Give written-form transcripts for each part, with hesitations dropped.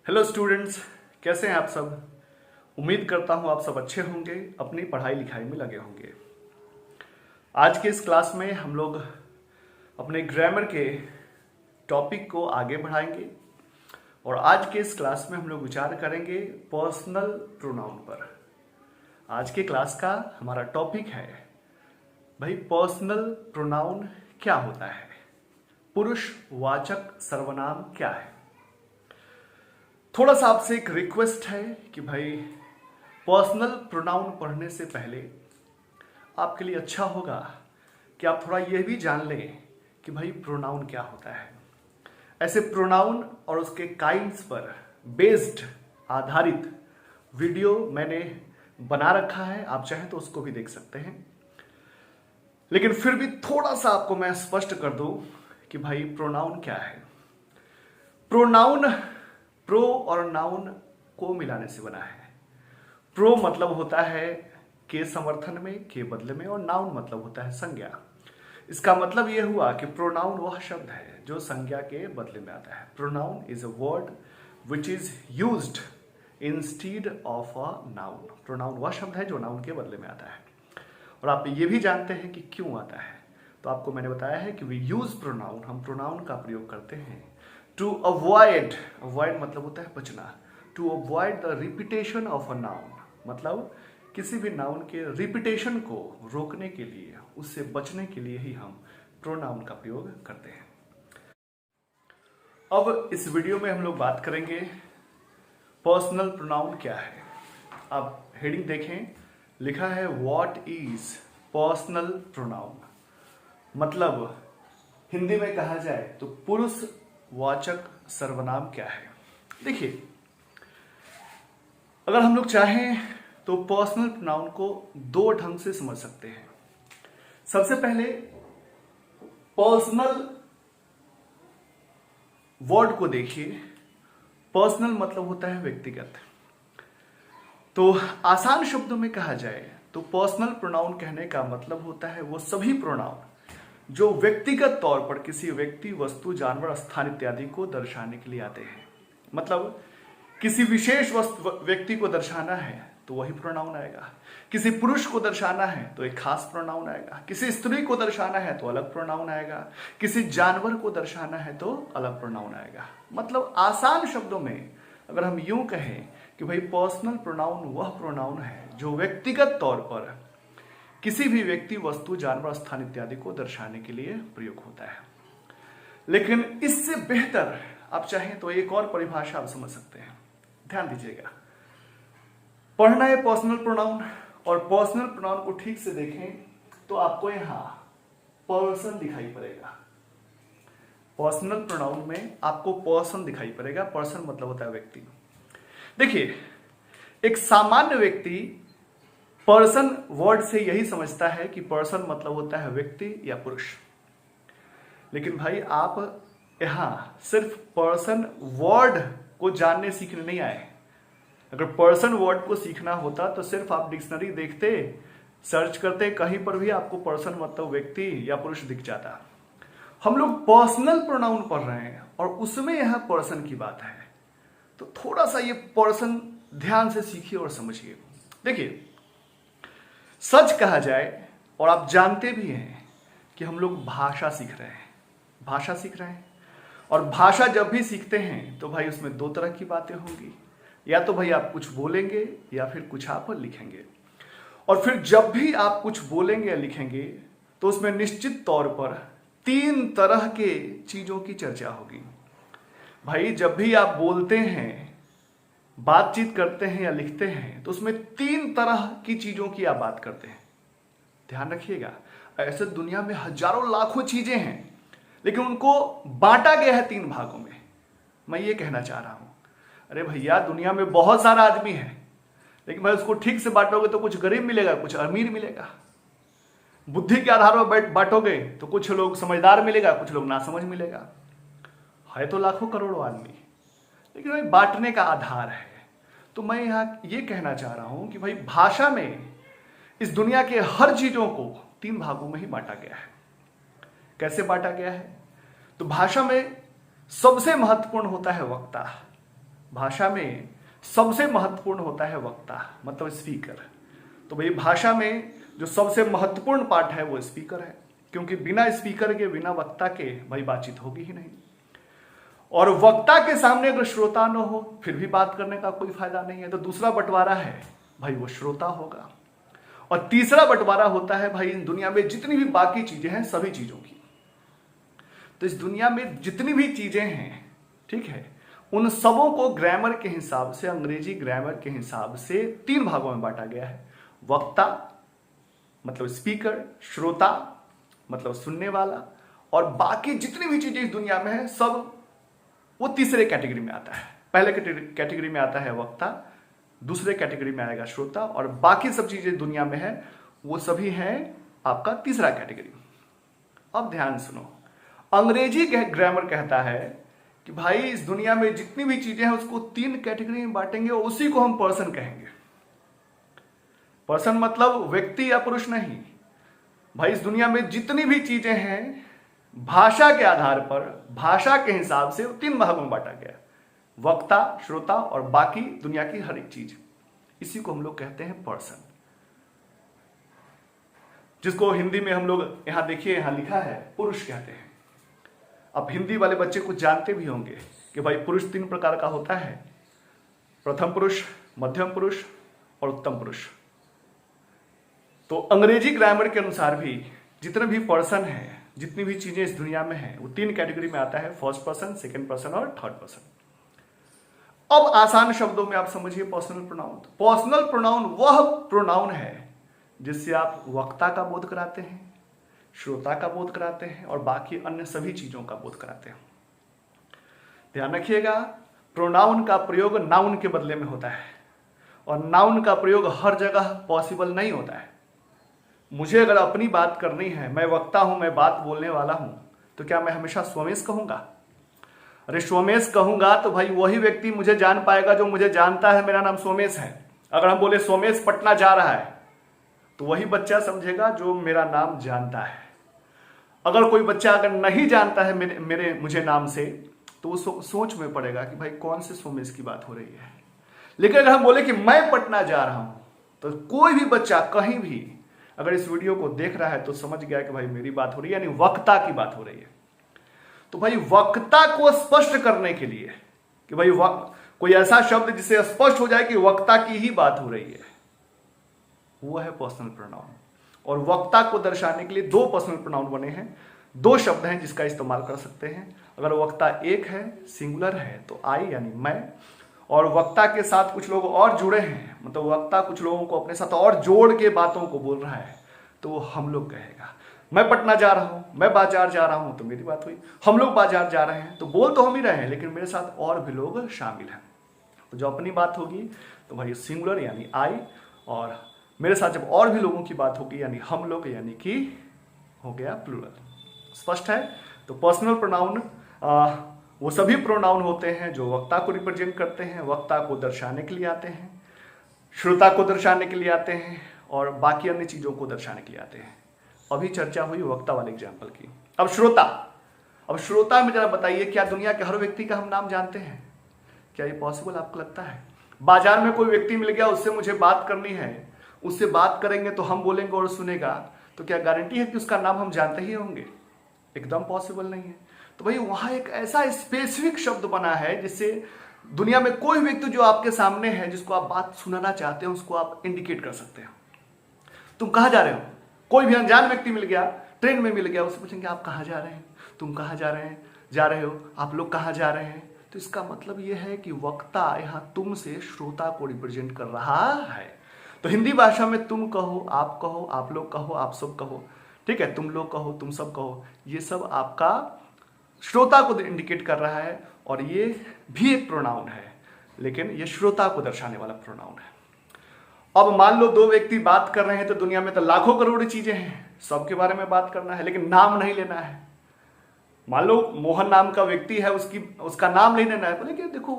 Hello students, कैसे हैं आप सब। उम्मीद करता हूं आप सब अच्छे होंगे, अपनी पढ़ाई लिखाई में लगे होंगे। आज के इस क्लास में हम लोग अपने ग्रामर के टॉपिक को आगे बढ़ाएंगे और आज के इस क्लास में हम लोग विचार करेंगे पर्सनल प्रोनाउन पर। आज के क्लास का हमारा टॉपिक है भाई पर्सनल प्रोनाउन क्या होता है, पुरुष वाचक सर्वनाम क्या है। थोड़ा सा आपसे एक रिक्वेस्ट है कि भाई पर्सनल प्रोनाउन पढ़ने से पहले आपके लिए अच्छा होगा कि आप थोड़ा यह भी जान लें कि भाई प्रोनाउन क्या होता है। ऐसे प्रोनाउन और उसके काइंड्स पर बेस्ड आधारित वीडियो मैंने बना रखा है, आप चाहें तो उसको भी देख सकते हैं। लेकिन फिर भी थोड़ा सा आपको मैं स्पष्ट कर दूं कि भाई प्रोनाउन क्या है। प्रोनाउन प्रो और नाउन को मिलाने से बना है। प्रो मतलब होता है के समर्थन में, के बदले में, और नाउन मतलब होता है संज्ञा। इसका मतलब यह हुआ कि प्रोनाउन वह शब्द है जो संज्ञा के बदले में आता है। Pronoun is a word which is used instead of a noun. Pronoun वह शब्द है जो नाउन के बदले में आता है। और आप ये भी जानते हैं कि क्यों आता है, तो आपको मैंने बताया है कि वी यूज प्रोनाउन, हम प्रोनाउन का प्रयोग करते हैं टू अवॉइड, अवॉइड मतलब होता है बचना, to avoid the repetition of a noun, मतलब किसी भी नाउन के रिपीटेशन को रोकने के लिए, उससे बचने के लिए ही हम प्रोनाउन का प्रयोग करते हैं। अब इस वीडियो में हम लोग बात करेंगे पर्सनल प्रोनाउन क्या है। आप हेडिंग देखें, लिखा है व्हाट इज पर्सनल प्रोनाउन। मतलब हिंदी में कहा जाए तो पुरुष वाचक सर्वनाम क्या है। देखिए, अगर हम लोग चाहें तो पर्सनल प्रोनाउन को दो ढंग से समझ सकते हैं। सबसे पहले पर्सनल वर्ड को देखिए। पर्सनल मतलब होता है व्यक्तिगत। तो आसान शब्दों में कहा जाए तो पर्सनल प्रोनाउन कहने का मतलब होता है वो सभी प्रोनाउन जो व्यक्तिगत तौर पर किसी व्यक्ति, वस्तु, जानवर, स्थान इत्यादि को दर्शाने के लिए आते हैं। मतलब किसी विशेष व्यक्ति को दर्शाना है तो वही प्रोनाउन आएगा। किसी पुरुष को दर्शाना है तो एक खास प्रोनाउन आएगा। किसी स्त्री को दर्शाना है तो अलग प्रोनाउन आएगा। किसी जानवर को दर्शाना है तो अलग प्रोनाउन आएगा। मतलब आसान शब्दों में अगर हम यूं कहें कि भाई पर्सनल प्रोनाउन वह प्रोनाउन है जो व्यक्तिगत तौर पर किसी भी व्यक्ति, वस्तु, जानवर, स्थान इत्यादि को दर्शाने के लिए प्रयोग होता है। लेकिन इससे बेहतर आप चाहें तो एक और परिभाषा आप समझ सकते हैं। ध्यान दीजिएगा, पढ़ना है पर्सनल प्रोनाउन, और पर्सनल प्रोनाउन को ठीक से देखें तो आपको यहां पर्सन दिखाई पड़ेगा। पर्सनल प्रोनाउन में आपको पर्सन दिखाई पड़ेगा। पर्सन मतलब होता है व्यक्ति। देखिए, एक सामान्य व्यक्ति पर्सन वर्ड से यही समझता है कि पर्सन मतलब होता है व्यक्ति या पुरुष। लेकिन भाई आप यहां सिर्फ पर्सन वर्ड को जानने सीखने नहीं आए। अगर पर्सन वर्ड को सीखना होता तो सिर्फ आप डिक्शनरी देखते, सर्च करते, कहीं पर भी आपको पर्सन मतलब व्यक्ति या पुरुष दिख जाता। हम लोग पर्सनल प्रोनाउन पढ़ रहे हैं और उसमें यहां पर्सन की बात है, तो थोड़ा सा ये पर्सन ध्यान से सीखिए और समझिए। देखिए, सच कहा जाए और आप जानते भी हैं कि हम लोग भाषा सीख रहे हैं, भाषा सीख रहे हैं। और भाषा जब भी सीखते हैं तो भाई उसमें दो तरह की बातें होंगी, या तो भाई आप कुछ बोलेंगे या फिर कुछ आप लिखेंगे। और फिर जब भी आप कुछ बोलेंगे या लिखेंगे तो उसमें निश्चित तौर पर तीन तरह के चीजों की चर्चा होगी। भाई जब भी आप बोलते हैं, बातचीत करते हैं या लिखते हैं तो उसमें तीन तरह की चीजों की आप बात करते हैं। ध्यान रखिएगा, ऐसे दुनिया में हजारों लाखों चीजें हैं लेकिन उनको बांटा गया है तीन भागों में। मैं ये कहना चाह रहा हूं, अरे भैया दुनिया में बहुत सारा आदमी है लेकिन भाई उसको ठीक से बांटोगे तो कुछ गरीब मिलेगा, कुछ अमीर मिलेगा। बुद्धि के आधार पर बांटोगे तो कुछ लोग समझदार मिलेगा, कुछ लोग नासमझ मिलेगा। है तो लाखों करोड़ों आदमी, लेकिन भाई बांटने का आधार है। तो मैं यहां ये कहना चाह रहा हूं कि भाई भाषा में इस दुनिया के हर चीजों को तीन भागों में ही बांटा गया है। कैसे बांटा गया है? तो भाषा में सबसे महत्वपूर्ण होता है वक्ता। भाषा में सबसे महत्वपूर्ण होता है वक्ता, मतलब स्पीकर। तो भाई भाषा में जो सबसे महत्वपूर्ण पार्ट है वो स्पीकर है, क्योंकि बिना स्पीकर के, बिना वक्ता के भाई बातचीत होगी ही नहीं। और वक्ता के सामने अगर श्रोता न हो फिर भी बात करने का कोई फायदा नहीं है। तो दूसरा बंटवारा है भाई वो श्रोता होगा। और तीसरा बंटवारा होता है भाई इन दुनिया में जितनी भी बाकी चीजें हैं सभी चीजों की। तो इस दुनिया में जितनी भी चीजें हैं, ठीक है, उन सबों को ग्रामर के हिसाब से, अंग्रेजी ग्रामर के हिसाब से 3 भागों में बांटा गया है। वक्ता मतलब स्पीकर, श्रोता मतलब सुनने वाला, और बाकी जितनी भी चीजें इस दुनिया में है सब वो तीसरे कैटेगरी में आता है। पहले कैटेगरी में आता है वक्ता, दूसरे कैटेगरी में आएगा श्रोता, और बाकी सब चीजें दुनिया में है वो सभी हैं आपका तीसरा कैटेगरी। अब ध्यान सुनो, अंग्रेजी ग्रामर कहता है कि भाई इस दुनिया में जितनी भी चीजें हैं उसको 3 कैटेगरी में बांटेंगे और उसी को हम पर्सन कहेंगे। पर्सन मतलब व्यक्ति या पुरुष नहीं। भाई इस दुनिया में जितनी भी चीजें हैं भाषा के आधार पर, भाषा के हिसाब से 3 भागों में बांटा गया, वक्ता, श्रोता और बाकी दुनिया की हर एक चीज। इसी को हम लोग कहते हैं पर्सन, जिसको हिंदी में हम लोग यहां देखिए, यहां लिखा है पुरुष कहते हैं। अब हिंदी वाले बच्चे कुछ जानते भी होंगे कि भाई पुरुष 3 प्रकार का होता है, प्रथम पुरुष, मध्यम पुरुष और उत्तम पुरुष। तो अंग्रेजी ग्रामर के अनुसार भी जितने भी पर्सन है, जितनी भी चीजें इस दुनिया में हैं वो 3 कैटेगरी में आता है, फर्स्ट पर्सन, सेकंड पर्सन और थर्ड पर्सन। अब आसान शब्दों में आप समझिए पर्सनल प्रोनाउन। पर्सनल प्रोनाउन वह प्रोनाउन है जिससे आप वक्ता का बोध कराते हैं, श्रोता का बोध कराते हैं और बाकी अन्य सभी चीजों का बोध कराते हैं। ध्यान रखिएगा, प्रोनाउन का प्रयोग नाउन के बदले में होता है और नाउन का प्रयोग हर जगह पॉसिबल नहीं होता है। मुझे अगर अपनी बात करनी है, मैं वक्ता हूं, मैं बात बोलने वाला हूं, तो क्या मैं हमेशा सोमेश कहूंगा? अरे सोमेश कहूंगा तो भाई वही व्यक्ति मुझे जान पाएगा जो मुझे जानता है मेरा नाम सोमेश है। अगर हम बोले सोमेश पटना जा रहा है तो वही बच्चा समझेगा जो मेरा नाम जानता है। अगर कोई बच्चा अगर नहीं जानता है मुझे नाम से, तो वो सोच में पड़ेगा कि भाई कौन से सोमेश की बात हो रही है। लेकिन अगर हम बोले कि मैं पटना जा रहा हूं, तो कोई भी बच्चा कहीं भी अगर इस वीडियो को देख रहा है तो समझ गया कि भाई मेरी बात हो रही है, यानी वक्ता की बात हो रही है। तो भाई वक्ता को स्पष्ट करने के लिए कि भाई कोई ऐसा शब्द जिसे स्पष्ट हो जाए कि वक्ता की ही बात हो रही है, वो है पर्सनल प्रोनाउन। और वक्ता को दर्शाने के लिए 2 पर्सनल प्रोनाउन बने हैं, 2 शब्द हैं जिसका इस्तेमाल कर सकते हैं। अगर वक्ता एक है, सिंगुलर है, तो आई यानी मैं, और वक्ता के साथ कुछ लोग और जुड़े हैं, मतलब वक्ता कुछ लोगों को अपने साथ और जोड़ के बातों को बोल रहा है, तो वो हम लोग कहेगा। मैं पटना जा रहा हूं, मैं बाजार जा रहा हूं, तो मेरी बात हुई। हम लोग बाजार जा रहे हैं, तो बोल तो हम ही रहे हैं लेकिन मेरे साथ और भी लोग शामिल हैं। तो जो अपनी बात होगी तो भाई सिंगुलर यानी आई, और मेरे साथ जब और भी लोगों की बात होगी यानी हम लोग, यानी कि हो गया प्लूरल। स्पष्ट है? तो पर्सनल प्रोनाउन वो सभी प्रोनाउन होते हैं जो वक्ता को रिप्रेजेंट करते हैं, वक्ता को दर्शाने के लिए आते हैं, श्रोता को दर्शाने के लिए आते हैं और बाकी अन्य चीजों को दर्शाने के लिए आते हैं। अभी चर्चा हुई वक्ता वाले एग्जाम्पल की। अब श्रोता में जरा बताइए, क्या दुनिया के हर व्यक्ति का हम नाम जानते हैं? क्या ये पॉसिबल आपको लगता है? बाजार में कोई व्यक्ति मिल गया, उससे मुझे बात करनी है, उससे बात करेंगे तो हम बोलेंगे और सुनेगा, तो क्या गारंटी है कि उसका नाम हम जानते ही होंगे? एकदम पॉसिबल नहीं है। तो भाई वहां एक ऐसा स्पेसिफिक शब्द बना है जिससे दुनिया में कोई व्यक्ति जो आपके सामने है, जिसको आप बात सुनाना चाहते हैं, उसको आप इंडिकेट कर सकते हो। तुम कहां जा रहे हो? कोई भी अनजान व्यक्ति मिल गया, ट्रेन में मिल गया, उससे पूछेंगे आप कहां जा रहे हैं, तुम कहां जा रहे हो, आप लोग कहां जा रहे हैं। तो इसका मतलब यह है कि वक्ता यहां तुम से श्रोता को रिप्रेजेंट कर रहा है। तो हिंदी भाषा में तुम कहो, आप लोग कहो, आप सब कहो, ठीक है, तुम लोग कहो, तुम सब कहो, ये सब आपका श्रोता को इंडिकेट कर रहा है। और ये भी एक प्रोनाउन है, लेकिन ये श्रोता को दर्शाने वाला प्रोनाउन है। अब मान लो 2 व्यक्ति बात कर रहे हैं, तो दुनिया में तो लाखों करोड़ चीजें हैं, सबके बारे में बात करना है, लेकिन नाम नहीं लेना है। मान लो मोहन नाम का व्यक्ति है, उसका नाम नहीं लेना है, बोले कि देखो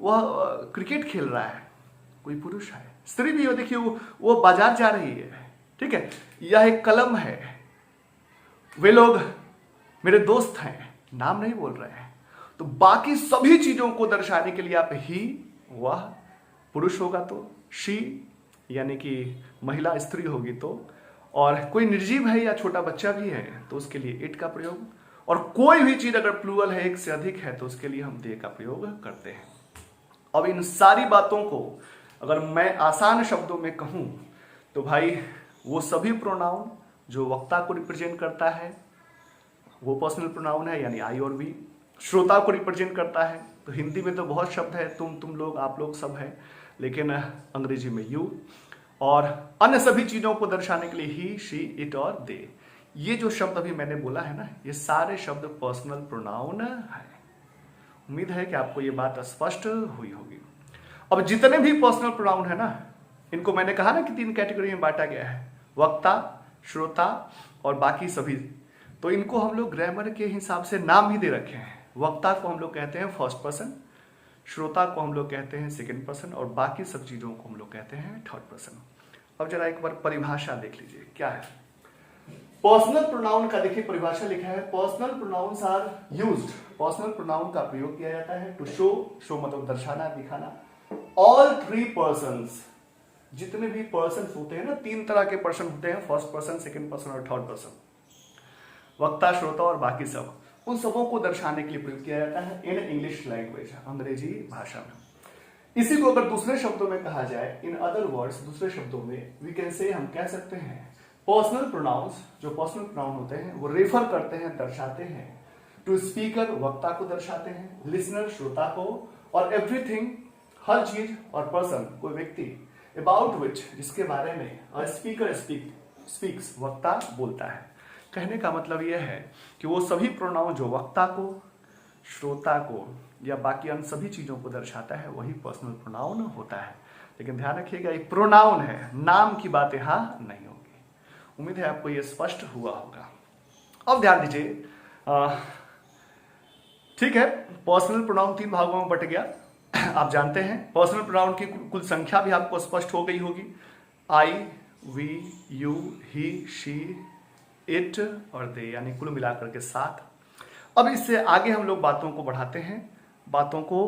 वह क्रिकेट खेल रहा है, कोई पुरुष है, स्त्री भी हो, देखिए वो बाजार जा रही है, ठीक है, यह एक कलम है, वे लोग मेरे दोस्त हैं, नाम नहीं बोल रहे हैं। तो बाकी सभी चीजों को दर्शाने के लिए आप ही, वह, पुरुष होगा तो शी यानी कि महिला स्त्री होगी तो, और कोई निर्जीव है या छोटा बच्चा भी है तो उसके लिए इट का प्रयोग, और कोई भी चीज अगर प्लूरल है, एक से अधिक है, तो उसके लिए हम दे का प्रयोग करते हैं। अब इन सारी बातों को अगर मैं आसान शब्दों में कहूं तो भाई वो सभी प्रोनाउन जो वक्ता को रिप्रेजेंट करता है वो पर्सनल प्रोनाउन है, यानी आई और वी। श्रोता को रिप्रेजेंट करता है तो हिंदी में तो बहुत शब्द है, तुम लोग, आप लोग सब है, लेकिन अंग्रेजी में यू। और अन्य सभी चीजों को दर्शाने के लिए ही, शी, इट और दे। ये जो शब्द अभी मैंने बोला है ना, ये सारे शब्द पर्सनल प्रोनाउन है। उम्मीद है कि आपको ये बात स्पष्ट हुई होगी। अब जितने भी पर्सनल प्रोनाउन है ना, इनको मैंने कहा ना कि 3 कैटेगरी में बांटा गया है, वक्ता, श्रोता और बाकी सभी। तो इनको हम लोग ग्रामर के हिसाब से नाम भी दे रखे हैं। वक्ता को हम लोग कहते हैं फर्स्ट पर्सन, श्रोता को हम लोग कहते हैं सेकंड पर्सन, और बाकी सब चीजों को हम लोग कहते हैं थर्ड पर्सन। अब जरा एक बार परिभाषा देख लीजिए क्या है पर्सनल प्रोनाउन का। देखिए परिभाषा लिखा है, personal pronouns are used, personal pronoun का प्रयोग किया जाता है टू शो मतलब दर्शाना, दिखाना, ऑल 3 पर्सन्स, जितने भी पर्सन होते हैं ना, 3 तरह के पर्सन होते हैं, फर्स्ट पर्सन, सेकंड पर्सन और थर्ड पर्सन, वक्ता, श्रोता और बाकी सब, उन सबों को दर्शाने के लिए प्रयोग किया जाता है इन इंग्लिश लैंग्वेज, अंग्रेजी भाषा में। इसी को अगर दूसरे शब्दों में कहा जाए, इन अदर वर्ड्स, दूसरे शब्दों में वी कैन से, हम कह सकते हैं पर्सनल प्रोनाउंस, जो पर्सनल प्रोनाउन होते हैं वो रेफर करते हैं, दर्शाते हैं टू स्पीकर, वक्ता को दर्शाते हैं, लिसनर, श्रोता को, और एवरीथिंग, हर चीज, और पर्सन, कोई व्यक्ति, अबाउट विच, जिसके बारे में अ स्पीकर स्पीक्स, वक्ता बोलता है। कहने का मतलब यह है कि वो सभी प्रोनाउन जो वक्ता को, श्रोता को या बाकी अन्य सभी चीजों को दर्शाता है वही पर्सनल प्रोनाउन होता है। लेकिन ध्यान रखिएगा ये प्रोनाउन है, नाम की बात यहां नहीं होगी। उम्मीद है आपको ये स्पष्ट हुआ होगा। अब ध्यान दीजिए, ठीक है, पर्सनल प्रोनाउन 3 भागों में बट गया, आप जानते हैं। पर्सनल प्रोनाउन की कुल संख्या भी आपको स्पष्ट हो गई होगी, I, we, you, he, she, it और दे, यानी कुल मिलाकर के 7। अब इससे आगे हम लोग बातों को बढ़ाते हैं, बातों को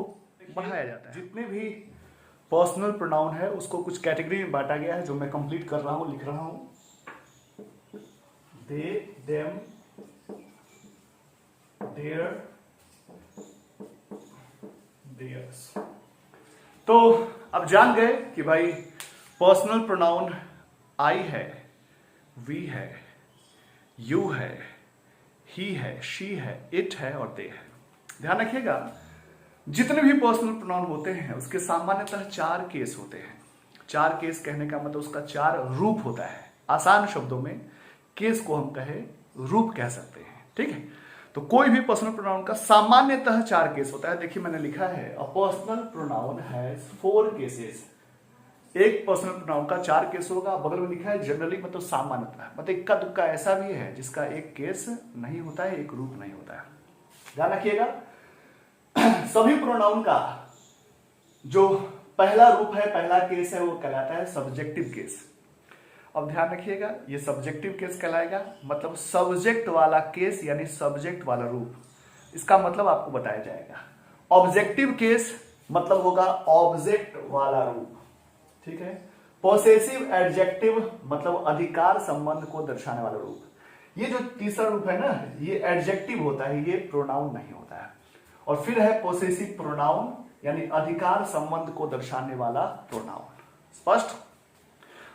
बढ़ाया जाता है। जितने भी पर्सनल प्रोनाउन है उसको कुछ कैटेगरी में बांटा गया है, जो मैं कंप्लीट कर रहा हूं, लिख रहा हूं। दे, देम, देयर, देयर्स। तो अब जान गए कि भाई पर्सनल प्रोनाउन आई है, वी है, यू है, ही है, शी है, इट है और दे है। ध्यान रखिएगा, जितने भी पर्सनल प्रोनाउन होते हैं उसके सामान्यतः 4 केस होते हैं। 4 केस कहने का मतलब उसका 4 रूप होता है। आसान शब्दों में केस को हम कहे रूप कह सकते हैं, ठीक है। तो कोई भी पर्सनल प्रोनाउन का सामान्यतः 4 केस होता है। देखिए मैंने लिखा है, a personal pronoun has 4 cases. एक पर्सनल प्रोनाउन का 4 केस होगा। बगल में लिखा है जनरली, मतलब सामान्यतः, मतलब इक्का दुक्का ऐसा भी है जिसका एक केस नहीं होता है, एक रूप नहीं होता है। ध्यान रखिएगा, सभी प्रोनाउन का जो पहला रूप है, पहला केस है, वो कहलाता है सब्जेक्टिव केस। अब ध्यान रखिएगा, ये सब्जेक्टिव केस कहलाएगा, मतलब सब्जेक्ट वाला केस यानी सब्जेक्ट वाला रूप। इसका मतलब आपको बताया जाएगा। ऑब्जेक्टिव केस मतलब होगा ऑब्जेक्ट वाला रूप, ठीक है। पॉसेसिव एडजेक्टिव मतलब अधिकार संबंध को दर्शाने वाला रूप। ये जो तीसरा रूप है ना, ये एडजेक्टिव होता है, ये प्रोनाउन नहीं होता है। और फिर है पॉसेसिव प्रोनाउन, यानी अधिकार संबंध को दर्शाने वाला प्रोनाउन। स्पष्ट?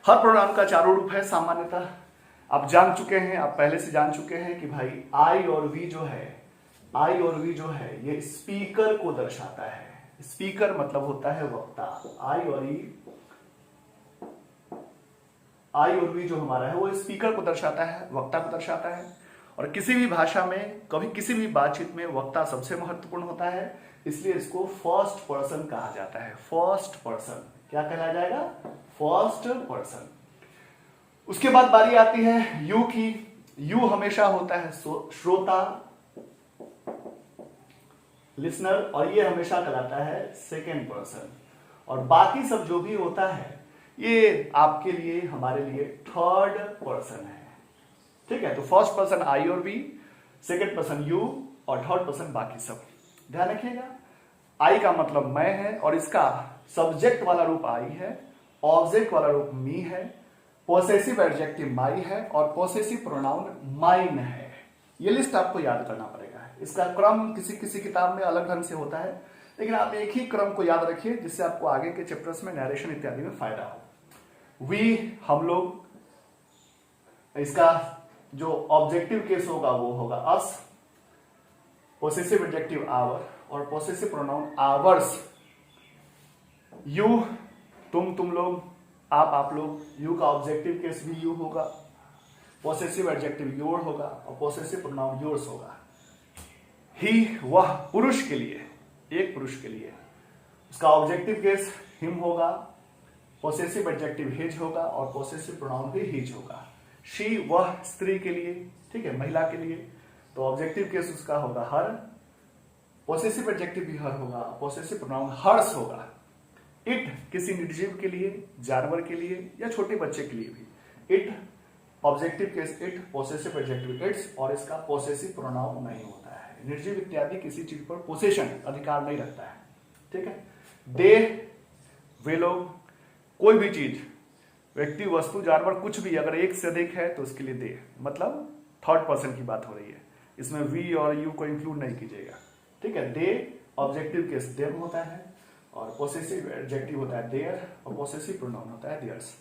हर प्रोनाउन का 4 रूप है सामान्यतः। आप जान चुके हैं, आप पहले से जान चुके हैं कि भाई आई और वी जो है, आई और वी जो है, ये स्पीकर को दर्शाता है। स्पीकर मतलब होता है वक्ता। आई और वी जो हमारा है वो स्पीकर को दर्शाता है, वक्ता को दर्शाता है। और किसी भी भाषा में, कभी किसी भी बातचीत में वक्ता सबसे महत्वपूर्ण होता है, इसलिए इसको फर्स्ट पर्सन कहा जाता है। फर्स्ट पर्सन क्या कहलाया जाएगा? First person. उसके बाद बारी आती है यू की। यू हमेशा होता है श्रोता, लिसनर, और ये हमेशा कहलाता है सेकेंड पर्सन। और बाकी सब जो भी होता है ये आपके लिए, हमारे लिए थर्ड पर्सन है, ठीक है। तो फर्स्ट पर्सन आई और वी, सेकेंड पर्सन यू और थर्ड पर्सन बाकी सब। ध्यान रखिएगा, आई का मतलब मैं है और इसका सब्जेक्ट वाला रूप आई है, ऑब्जेक्ट वाला रूप मी है, पोसेसिव एडजेक्टिव माई है और पोसेसिव प्रोनाउन माइन है। ये लिस्ट आपको याद करना पड़ेगा। इसका क्रम किसी किसी किताब में अलग ढंग से होता है, लेकिन आप एक ही क्रम को याद रखिए जिससे आपको आगे के चैप्टर्स में नरेशन इत्यादि में फायदा हो। वी हम लोग, इसका जो ऑब्जेक्टिव केस होगा वो होगा अस, पोसेसिव एडजेक्टिव आवर और पोसेसिव प्रोनाउन आवर्स। यू तुम लोग, आप लोग, यू का ऑब्जेक्टिव केस भी यू होगा, पोसेसिव एडजेक्टिव योर होगा और पोसेसिव प्रोनाउन योर्स होगा। ही वह पुरुष के लिए, एक पुरुष के लिए, उसका ऑब्जेक्टिव केस हिम होगा, पोसेसिव एडजेक्टिव हिज होगा और पोसेसिव प्रोनाउन भी हिज होगा। शी वह स्त्री के लिए, ठीक है, महिला के लिए, तो ऑब्जेक्टिव केस उसका होगा हर, पोसेसिव एडजेक्टिव भी हर होगा, पोसेसिव प्रोनाउन हर्स होगा। इट किसी निर्जीव के लिए, जानवर के लिए या छोटे बच्चे के लिए भी। It objective case it, possessive adjective it's और इसका पोसेसिव प्रोनाउन नहीं होता है। निर्जीव इत्यादि किसी चीज पर पोसेशन अधिकार नहीं रखता है, ठीक है। दे वे लोग, कोई भी चीज, व्यक्ति, वस्तु, जानवर, कुछ भी अगर एक से अधिक है तो उसके लिए दे, मतलब थर्ड पर्सन की बात हो रही है, इसमें वी और यू को इंक्लूड नहीं कीजिएगा, ठीक है। दे ऑब्जेक्टिव केस देम होता है और पोसेसिव एडजेक्टिव होता है देयर और पोसेसिव प्रोनाउन होता है देयर्स।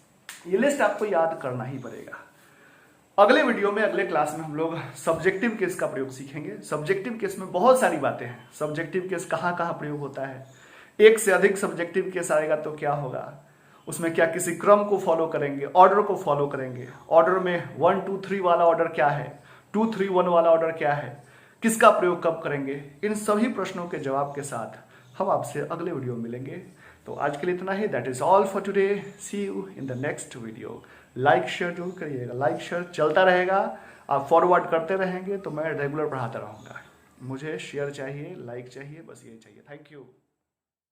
ये लिस्ट आपको याद करना ही पड़ेगा। अगले वीडियो में, अगले क्लास में हम लोग सब्जेक्टिव केस का प्रयोग सीखेंगे। सब्जेक्टिव केस में बहुत सारी बातें हैं। सब्जेक्टिव केस कहाँ कहाँ प्रयोग होता है, एक से अधिक सब्जेक्टिव केस आएगा तो क्या होगा, उसमें क्या किसी क्रम को फॉलो करेंगे, ऑर्डर को फॉलो करेंगे, ऑर्डर में 1 2 3 वाला ऑर्डर क्या है, 2 3 1 वाला ऑर्डर क्या है, किसका प्रयोग कब करेंगे, इन सभी प्रश्नों के जवाब के साथ हम आपसे अगले वीडियो में मिलेंगे। तो आज के लिए इतना ही। That is all for today. See you in the next video. Like share जरूर करिएगा, लाइक शेयर चलता रहेगा, आप फॉरवर्ड करते रहेंगे तो मैं रेगुलर पढ़ाता रहूँगा। मुझे शेयर चाहिए, लाइक चाहिए, बस ये चाहिए। Thank you.